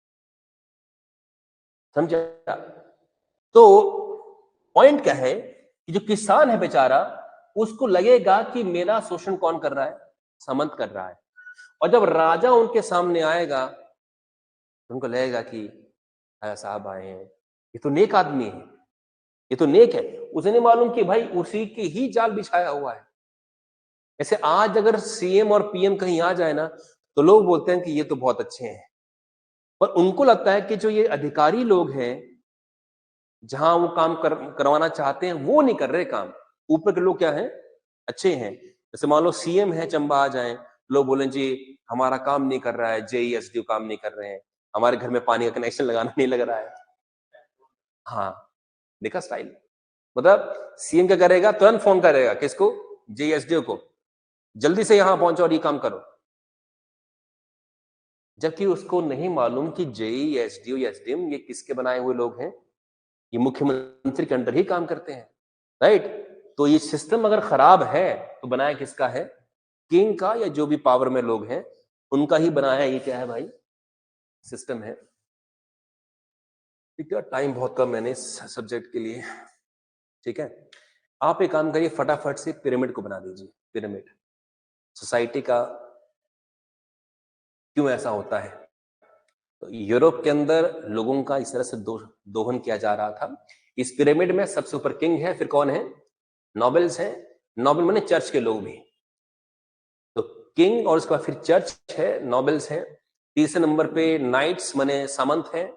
समझा। तो पॉइंट क्या है कि जो किसान है बेचारा, उसको लगेगा कि मेरा शोषण कौन कर रहा है, सामंत कर रहा है। और जब राजा उनके सामने आएगा तो उनको लगेगा कि आया साहब आए हैं, ये तो नेक आदमी है, ये तो नेक है। उसे नहीं मालूम कि भाई उसी के ही जाल बिछाया हुआ है। ऐसे आज अगर सीएम और पीएम कहीं आ जाए ना, तो लोग बोलते हैं कि ये तो बहुत अच्छे हैं, पर उनको लगता है कि जो ये अधिकारी लोग हैं, जहां वो काम करवाना चाहते हैं वो नहीं कर रहे काम, ऊपर के लोग क्या हैं, अच्छे हैं। जैसे मान लो सीएम है, चंबा आ जाए, लोग बोले जी हमारा काम नहीं कर रहा है, जेईएसडी काम नहीं कर रहे हैं, हमारे घर में पानी का कनेक्शन लगाना नहीं लग रहा है। हाँ, देखा स्टाइल। मतलब सीएम क्या करेगा, तुरंत फोन करेगा किसको, जेईएसडी को, जल्दी से यहां पहुंचो और ये काम करो। जबकि उसको नहीं मालूम कि जेईएसडी या एसडीएम ये किसके बनाए हुए लोग हैं, ये मुख्यमंत्री के अंडर ही काम करते हैं, राइट। तो ये सिस्टम अगर खराब है तो बनाया किसका है, किंग का, या जो भी पावर में लोग हैं उनका ही बनाया। ये क्या है भाई, सिस्टम है। ठीक है, टाइम बहुत कम मैंने इस सब्जेक्ट के लिए, ठीक है। आप एक काम करिए, फटाफट से पिरामिड को बना दीजिए। पिरामिड सोसाइटी का क्यों ऐसा होता है, तो यूरोप के अंदर लोगों का इस तरह से दोहन किया जा रहा था। इस पिरामिड में सबसे ऊपर किंग है, फिर कौन है, नोबेल्स हैं। नोबेल माने चर्च के लोग भी, तो किंग, और उसके बाद फिर चर्च है, नोबेल्स हैं। तीसरे नंबर पे नाइट्स माने सामंत हैं,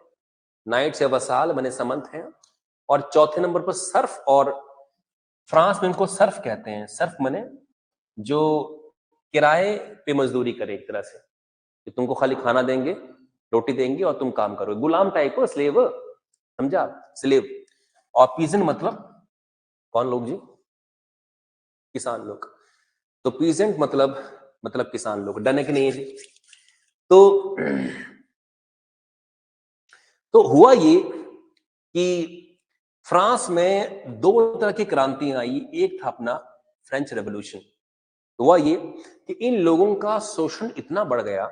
नाइट्स या वसाल माने सामंत हैं। और चौथे नंबर पर सर्फ, और फ्रांस में इनको सर्फ कहते हैं। सर्फ माने जो किराए पे मजदूरी करे, एक तरह से कि तुमको खाली खाना देंगे, रोटी देंगे और तुम काम करो, गुलाम टाइप हो, स्लेव, समझा, स्लेव। और पीजन मतलब कौन लोग जी, किसान लोग। तो पीजेंट मतलब किसान लोग। डन है कि नहीं है जी। तो हुआ ये कि फ्रांस में दो तरह की क्रांतियां आई। एक था अपना फ्रेंच रेवोल्यूशन। हुआ ये कि इन लोगों का शोषण इतना बढ़ गया,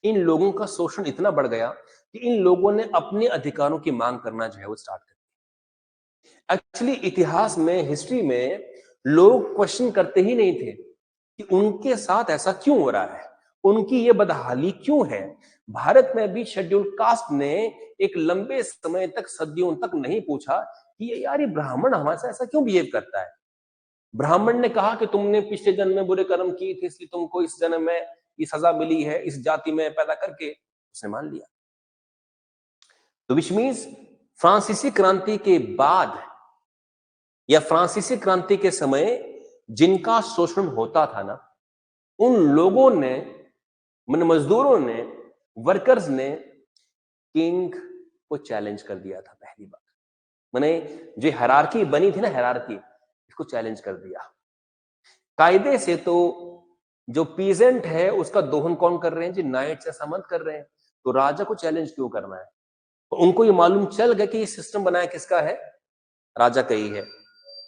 इन लोगों का शोषण इतना बढ़ गया कि इन लोगों ने अपने अधिकारों की मांग करना जो है वो स्टार्ट कर दिया। एक्चुअली इतिहास में, हिस्ट्री में लोग क्वेश्चन करते ही नहीं थे कि उनके साथ ऐसा क्यों हो रहा है, उनकी ये बदहाली क्यों है। भारत में भी शेड्यूल कास्ट ने एक लंबे समय तक, सदियों तक नहीं पूछा कि यार ये ब्राह्मण हमारे साथ ऐसा क्यों बिहेव करता है। ब्राह्मण ने कहा कि तुमने पिछले जन्म में बुरे कर्म किए थे, इसलिए तुमको इस जन्म में ये सजा मिली है, इस जाति में पैदा करके। उसने मान लिया। तो विच मीन्स फ्रांसीसी क्रांति के बाद या फ्रांसीसी क्रांति के समय जिनका शोषण होता था ना, उन लोगों ने, मजदूरों ने, वर्कर्स ने किंग को चैलेंज कर दिया था। पहली बात मैंने जो हायरार्की बनी थी ना, हायरार्की, इसको चैलेंज कर दिया। कायदे से तो जो पीजेंट है उसका दोहन कौन कर रहे हैं जी? नाइट्स ऐसा मत कर रहे हैं, तो राजा को चैलेंज क्यों करना है? तो उनको ये मालूम चल गया कि ये सिस्टम बनाया किसका है? राजा का ही है।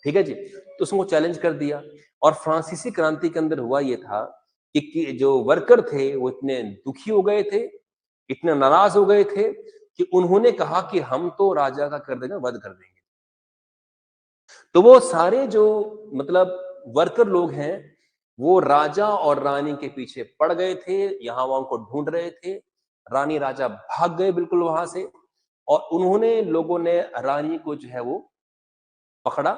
ठीक है जी। तो उसको चैलेंज कर दिया। और फ्रांसीसी क्रांति के अंदर हुआ ये था कि जो वर्कर थे वो इतने दुखी हो गए थे, इतने नाराज हो गए थे कि उन्होंने कहा कि हम तो राजा का कर देंगे, वध कर देंगे। तो वो सारे जो मतलब वर्कर लोग हैं वो राजा और रानी के पीछे पड़ गए थे, यहां वहां को ढूंढ रहे थे। रानी राजा भाग गए बिल्कुल वहां से, और उन्होंने, लोगों ने रानी को जो है वो पकड़ा,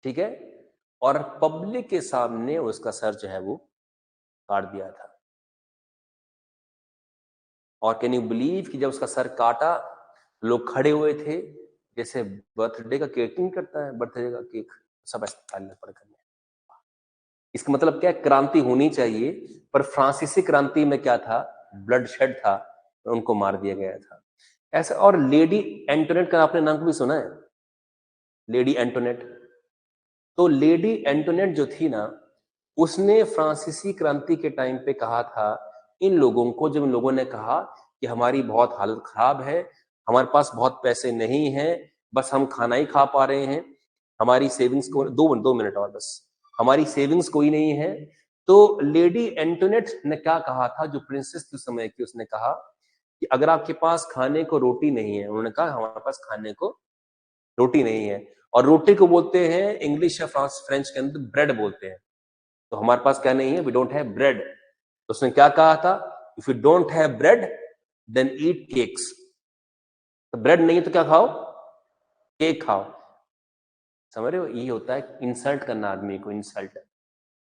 ठीक है, और पब्लिक के सामने उसका सर जो है वो काट दिया था। और कैन यू बिलीव कि जब उसका सर काटा, लोग खड़े हुए थे, जैसे बर्थडे का केक नहीं करता है, बर्थडे का केक, सब ऐसे तालियां पड़ करने। इसका मतलब क्या है? क्रांति होनी चाहिए, पर फ्रांसीसी क्रांति में क्या था? ब्लड शेड था, उनको मार दिया गया था ऐसा। और लेडी एंटोनेट का आपने नाम भी सुना है? Lady Antoinette. तो लेडी एंटोनेट जो थी ना, उसने फ्रांसीसी क्रांति के टाइम पे कहा था इन लोगों को, जब इन लोगों ने कहा कि हमारी बहुत हालत खराब है, हमारे पास बहुत पैसे नहीं हैं, बस हम खाना ही खा पा रहे हैं, हमारी सेविंग्स को, दो मिनट और बस, हमारी सेविंग्स कोई नहीं है। तो लेडी एंटोनेट ने क्या कहा था, जो प्रिंसेस थी उस समय की, उसने कहा कि अगर आपके पास खाने को रोटी नहीं है, उन्होंने कहा हमारे पास खाने को रोटी नहीं है, और रोटी को बोलते हैं इंग्लिश या फ्रेंच के अंदर ब्रेड बोलते हैं, तो हमारे पास क्या नहीं है? We don't have bread. तो उसने क्या कहा था? If you don't have bread then eat cakes. तो ब्रेड नहीं है तो क्या खाओ? केक खाओ। समझ रहे हो? ये होता है इंसल्ट करना आदमी को, इंसल्ट।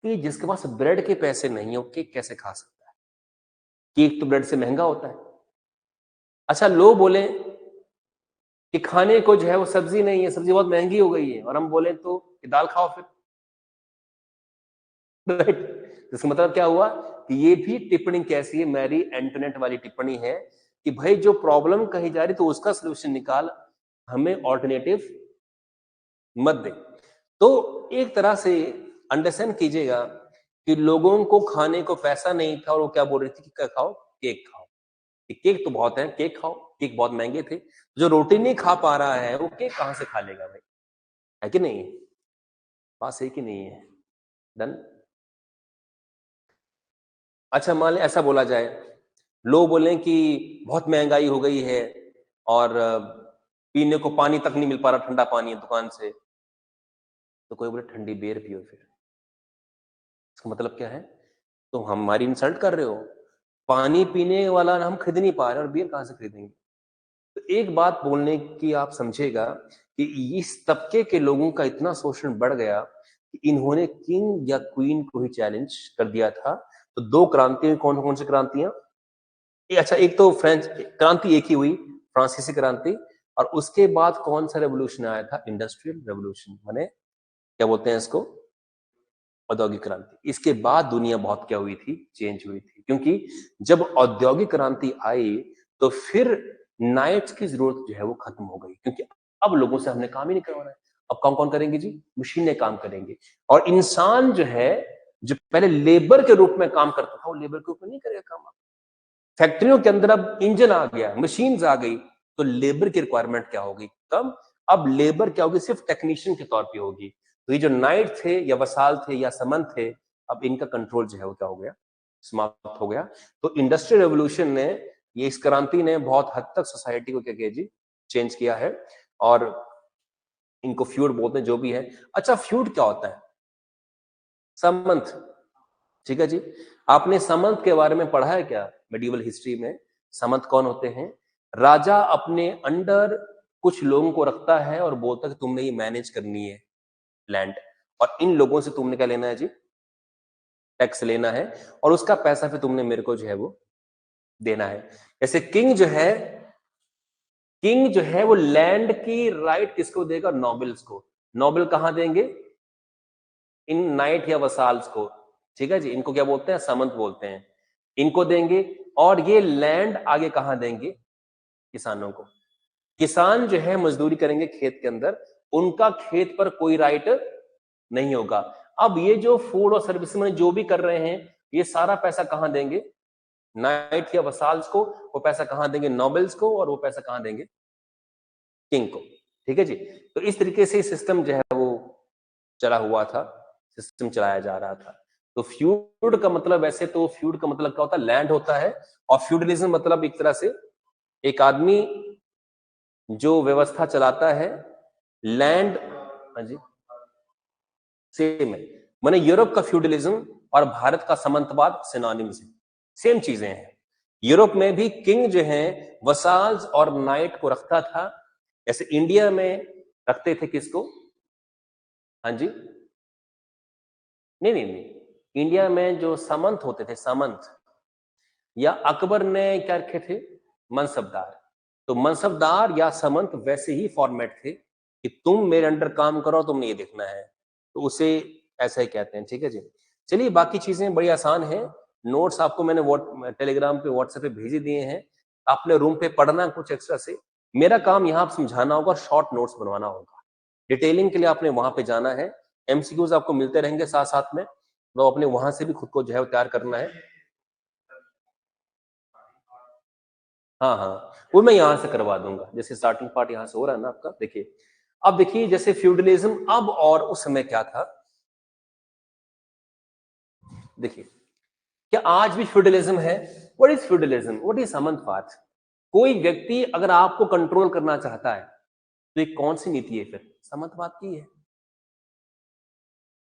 कि जिसके पास ब्रेड के पैसे नहीं है वो केक कैसे खा सकता है? केक तो ब्रेड से महंगा होता है। अच्छा, लोग बोले कि खाने को जो है वो सब्जी नहीं है, सब्जी बहुत महंगी हो गई है, और हम बोले तो कि दाल खाओ फिर। राइट। इसका मतलब क्या हुआ कि ये भी टिप्पणी कैसी है? मैरी एंटोनेट वाली टिप्पणी है कि भाई जो प्रॉब्लम कही जा रही तो उसका सोल्यूशन निकाल, हमें ऑल्टरनेटिव मत दे। तो एक तरह से अंडरस्टैंड कीजिएगा कि लोगों को खाने को पैसा नहीं था और वो क्या बोल रही थी कि क्या खाओ? केक खाओ। केक तो बहुत है, केक खाओ, केक बहुत महंगे थे। जो रोटी नहीं खा पा रहा है वो केक कहां से खा लेगा भाई? है कि नहीं? बात सही कि नहीं है? डन। अच्छा, मान लें ऐसा बोला जाए, लोग बोले कि बहुत महंगाई हो गई है और पीने को पानी तक नहीं मिल पा रहा, ठंडा पानी है दुकान से, तो कोई बोले ठंडी बियर पियो फिर। इसका मतलब क्या है? तो हमारी इंसल्ट कर रहे हो। पानी पीने वाला हम खरीद नहीं पा रहे और बियर कहां से खरीदेंगे? तो एक बात बोलने की आप समझेगा कि इस तबके के लोगों का इतना शोषण बढ़ गया कि इन्होंने किंग या क्वीन को ही चैलेंज कर दिया था। तो दो क्रांतियां, कौन कौन सी क्रांतियां? अच्छा, एक तो फ्रेंच क्रांति एक ही हुई, फ्रांसीसी क्रांति, और उसके बाद कौन सा रेवोल्यूशन आया था? इंडस्ट्रियल रेवोल्यूशन, माने क्या बोलते हैं इसको? औद्योगिक क्रांति। इसके बाद दुनिया बहुत क्या हुई थी? चेंज हुई थी। क्योंकि जब औद्योगिक क्रांति आई तो फिर नाइट्स की जरूरत जो है वो खत्म हो गई, क्योंकि अब लोगों से हमने काम ही नहीं करवाना है। अब काम कौन करेंगे जी? मशीनें काम करेंगे। और इंसान जो है, जो पहले लेबर के रूप में काम करता था, वो लेबर के रूप में नहीं करेगा काम। फैक्ट्रियों के अंदर अब इंजन आ गया, मशीन्स आ गई, तो लेबर की रिक्वायरमेंट क्या होगी? कम। अब लेबर क्या होगी, सिर्फ टेक्नीशियन के तौर पे होगी। तो ये जो नाइट थे या वसाल थे या समंत थे, अब इनका कंट्रोल जो है वो क्या हो गया, समाप्त हो गया। तो इंडस्ट्रियल रेवोल्यूशन ने, ये इस क्रांति ने बहुत हद तक सोसाइटी को क्या किया जी, चेंज किया है। और इनको फ्यूड बोलते हैं जो भी है। अच्छा, फ्यूड क्या होता है? समंत, ठीक है जी। आपने समंत के बारे में पढ़ा है क्या मेडिवल हिस्ट्री में? समंत कौन होते हैं? राजा अपने अंडर कुछ लोगों को रखता है और बोलता है कि तुमने ये मैनेज करनी है लैंड, और इन लोगों से तुमने क्या लेना है जी, टैक्स लेना है, और उसका पैसा फिर तुमने मेरे को जो है वो देना है। जैसे किंग जो है वो लैंड की राइट किसको देगा? नोबल्स को। नोबल कहां देंगे? इन नाइट या वसाल्स को, ठीक है जी। इनको क्या बोलते हैं? सामंत बोलते हैं। इनको देंगे, और ये लैंड आगे कहां देंगे? किसानों को। किसान जो है मजदूरी करेंगे खेत के अंदर, उनका खेत पर कोई राइट नहीं होगा। अब ये जो फूड और सर्विस में जो भी कर रहे हैं, ये सारा पैसा कहां देंगे? नाइट या वसाल्स को। वो पैसा कहां देंगे? नोबल्स को। और वो पैसा कहां देंगे? किंग को, ठीक है जी। तो इस तरीके से सिस्टम जो है वो चला हुआ था, सिस्टम चलाया जा रहा था। तो फ्यूड का मतलब, वैसे तो फ्यूड का मतलब क्या होता है? लैंड होता है। और फ्यूडलिज्म मतलब एक तरह से एक आदमी जो व्यवस्था चलाता है लैंड। हाँ जी, सेम है। माने यूरोप का फ्यूडलिज्म और भारत का सामंतवाद सिनोनिम्स है, सेम चीजें हैं। यूरोप में भी किंग जो है वसाल्स और नाइट को रखता था। जैसे इंडिया में रखते थे किसको? हाँ जी, नहीं नहीं नहीं, इंडिया में जो सामंत होते थे, सामंत, या अकबर ने क्या रखे थे? मनसबदार। तो मनसबदार या सामंत वैसे ही फॉर्मेट थे कि तुम मेरे अंडर काम करो, तुमने ये देखना है। तो उसे ऐसा ही कहते हैं, ठीक है जी। चलिए, बाकी चीजें बड़ी आसान है। नोट्स आपको मैंने टेलीग्राम पे, व्हाट्सएप पे भेजे दिए हैं। आपने रूम पे पढ़ना कुछ एक्स्ट्रा से। मेरा काम यहाँ समझाना होगा, शॉर्ट नोट्स बनवाना होगा। डिटेलिंग के लिए आपने वहां पे जाना है। एमसीक्यूज आपको मिलते रहेंगे साथ साथ में, तो अपने वहां से भी खुद को जो है तैयार करना है। हाँ हाँ, वो मैं यहाँ से करवा दूंगा। जैसे स्टार्टिंग पार्ट यहाँ से हो रहा है ना आपका, देखिए। अब देखिए, जैसे फ्यूडलिज्म अब और उस समय क्या था, देखिए। क्या आज भी फ्यूडलिज्म है? What is feudalism? What is सामंतवाद? कोई व्यक्ति अगर आपको कंट्रोल करना चाहता है, तो ये कौन सी नीति है? फिर सामंतवाद की है।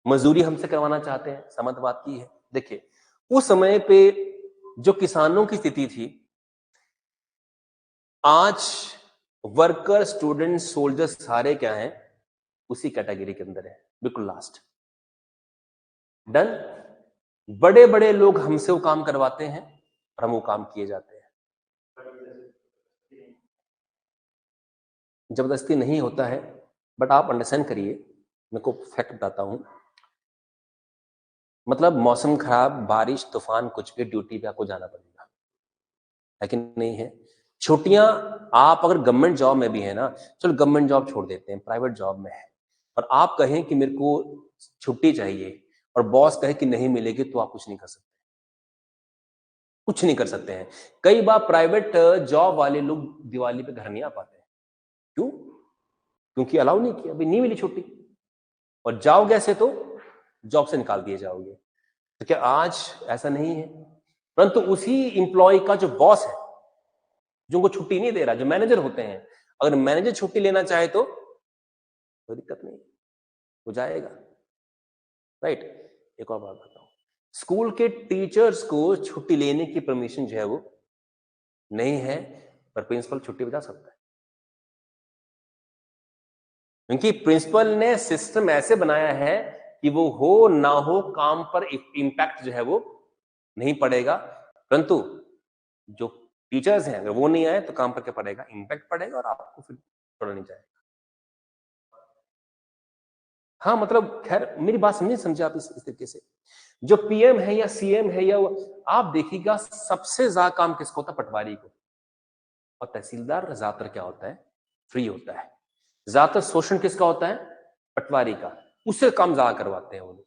मजदूरी हमसे करवाना चाहते हैं, सामंतवाद की है। देखिए, उस समय पे जो किसानों की स्थिति थी, आज वर्कर, स्टूडेंट, सोल्जर सारे क्या हैं? उसी कैटेगरी के अंदर है, बिल्कुल लास्ट। डन। बड़े बड़े लोग हमसे वो काम करवाते हैं और हम वो काम किए जाते हैं। जबरदस्ती नहीं होता है, बट आप अंडरस्टैंड करिए, मेरे को फैक्ट बताता हूं। मतलब मौसम खराब, बारिश, तूफान, कुछ भी, ड्यूटी पे आपको जाना पड़ेगा, है कि नहीं है? छुट्टियां, आप अगर गवर्नमेंट जॉब में भी है ना, चलो गवर्नमेंट जॉब छोड़ देते हैं, प्राइवेट जॉब में है, और आप कहें कि मेरे को छुट्टी चाहिए, और बॉस कहे कि नहीं मिलेगी, तो आप कुछ नहीं कर सकते। कुछ नहीं कर सकते हैं। कई बार प्राइवेट जॉब वाले लोग दिवाली पे घर नहीं आ पाते। क्यों? क्योंकि अलाउ नहीं किया, अभी नहीं मिली छुट्टी, और जाओगे ऐसे तो जॉब से निकाल दिए जाओगे। तो क्या आज ऐसा नहीं है? परंतु उसी इंप्लॉय का जो बॉस है, जो उनको छुट्टी नहीं दे रहा, जो मैनेजर होते हैं, अगर मैनेजर छुट्टी लेना चाहे तो कोई दिक्कत नहीं, हो जाएगा। राइट। एक और बात बताऊं, स्कूल के टीचर्स को छुट्टी लेने की परमिशन जो है वो नहीं है, पर प्रिंसिपल छुट्टी बता सकता है। क्योंकि प्रिंसिपल ने सिस्टम ऐसे बनाया है कि वो हो ना हो, काम पर इंपैक्ट जो है वो नहीं पड़ेगा। परंतु जो टीचर्स हैं, अगर वो नहीं आए तो काम पर क्या पड़ेगा? इंपैक्ट पड़ेगा, और आपको फिर छोड़ा नहीं जाएगा। हाँ, मतलब खैर, मेरी बात समझे आप इस तरीके से। जो पीएम है या सीएम है, या आप देखिएगा, सबसे ज्यादा काम किसको होता है? पटवारी को। और तहसीलदार ज्यादातर क्या होता है? फ्री होता है। ज्यादातर शोषण किसका होता है? पटवारी का। उससे काम ज्यादा करवाते हैं वो लोग।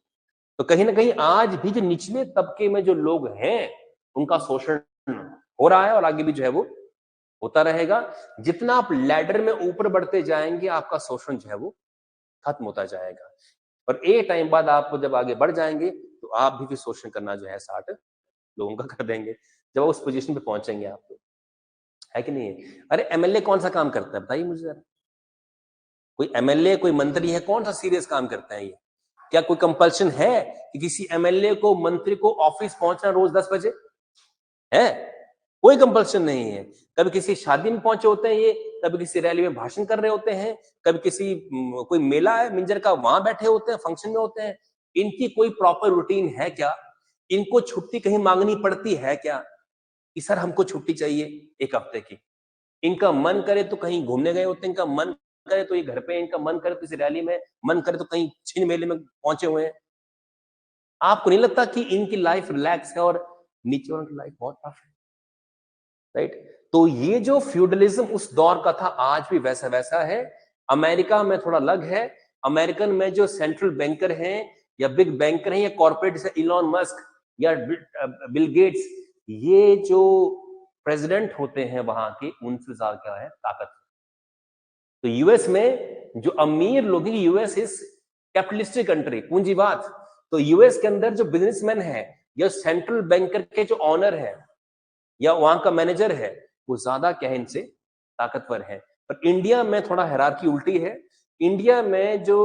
तो कहीं ना कहीं आज भी जो निचले तबके में जो लोग हैं, उनका शोषण हो रहा है, और आगे भी जो है वो होता रहेगा। जितना आप लैडर में ऊपर बढ़ते जाएंगे आपका शोषण जो है वो खत्म होता जाएगा, और एक टाइम बाद आप जब आगे बढ़ जाएंगे तो आप भी शोषण करना जो है 60 लोगों का कर देंगे जब उस पोजीशन पे पहुंचेंगे आप, तो है कि नहीं है? अरे एमएलए कौन सा काम करता है बताइए मुझे जरा, कोई एमएलए कोई मंत्री है कौन सा सीरियस काम करता है ये? क्या कोई कंपल्शन है कि किसी एमएलए को मंत्री को ऑफिस पहुंचना रोज 10 बजे है? कोई कंपल्शन नहीं है। कभी किसी शादी में पहुंचे होते हैं ये, कभी किसी रैली में भाषण कर रहे होते हैं, कभी किसी कोई मेला है मिंजर का वहां बैठे होते हैं, फंक्शन में होते हैं। इनकी कोई प्रॉपर रूटीन है क्या? इनको छुट्टी कहीं मांगनी पड़ती है क्या कि सर हमको छुट्टी चाहिए 1 हफ्ते की? इनका मन करे तो कहीं घूमने गए होते हैं, इनका मन करे तो ये घर पे, इनका मन करे तो किसी रैली में, मन करे तो कहीं छीन मेले में पहुंचे हुए हैं। आपको नहीं लगता कि इनकी लाइफ रिलैक्स है और नीचे वालों की लाइफ बहुत टफ है? राइट? तो ये जो फ्यूडलिज्म उस दौर का था आज भी वैसा वैसा है। अमेरिका में थोड़ा अलग है। अमेरिकन में जो सेंट्रल बैंकर हैं या बिग बैंकर हैं या कॉर्पोरेट जैसे इलॉन मस्क या बिल गेट्स, ये जो प्रेसिडेंट होते हैं वहां के, उनसे ज्यादा क्या है ताकत। तो यूएस में जो अमीर लोग हैं, यूएस इज कैपिटलिस्टिक कंट्री, पूंजीवाद। तो यूएस के अंदर जो बिजनेसमैन है या सेंट्रल बैंकर के जो ऑनर है या वहां का मैनेजर है, वो ज्यादा क्या है इनसे ताकतवर है। पर इंडिया में थोड़ा हायरार्की उल्टी है। इंडिया में जो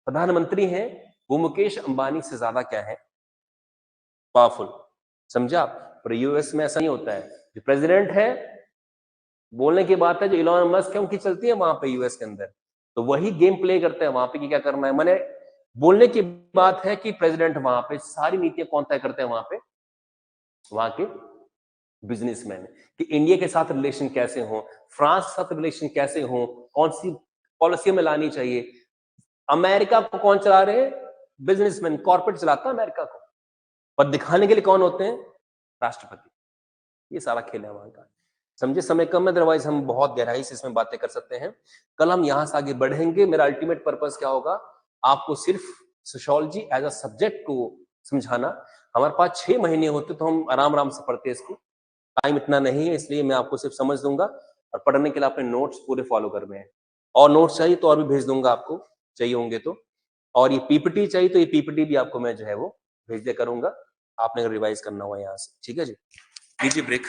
प्रधानमंत्री हैं वो मुकेश अंबानी से ज्यादा क्या है पावरफुल, समझा आप? पर यूएस में ऐसा नहीं होता है। जो प्रेसिडेंट है बोलने की बात है, जो इलॉन मस्क है उनकी चलती है वहां पे यूएस के अंदर, तो वही गेम प्ले करते हैं वहां पे कि क्या करना है। मैंने बोलने की बात है कि प्रेसिडेंट वहां पे सारी नीतियां कौन तय करते हैं वहां पे? वहां के बिजनेसमैन। कि इंडिया के साथ रिलेशन कैसे हो, फ्रांस के साथ रिलेशन कैसे हो, कौन सी पॉलिसी में लानी चाहिए। अमेरिका को कौन चला रहे हैं? बिजनेसमैन, कॉर्पोरेट चलाता है अमेरिका को। पर दिखाने के लिए कौन होते हैं? राष्ट्रपति। ये सारा खेल है वहां का। समझे? समय कम है, अदरवाइज हम बहुत गहराई से इसमें बातें कर सकते हैं। कल हम यहां से आगे बढ़ेंगे। मेरा अल्टीमेट पर्पस क्या होगा? आपको सिर्फ सोशियोलॉजी एज अ सब्जेक्ट को समझाना। हमारे पास 6 महीने होते तो हम आराम आराम से पढ़ते इसको। टाइम इतना नहीं है, इसलिए मैं आपको सिर्फ समझ दूंगा, और पढ़ने के लिए आपने नोट्स पूरे फॉलो करने हैं। और नोट्स चाहिए तो और भी भेज दूंगा आपको, चाहिए होंगे तो। और ये पीपीटी चाहिए तो ये पीपीटी भी आपको मैं जो है वो भेज दिया करूंगा, आपने रिवाइज करना हुआ यहाँ से। ठीक है जी, लीजिए ब्रेक।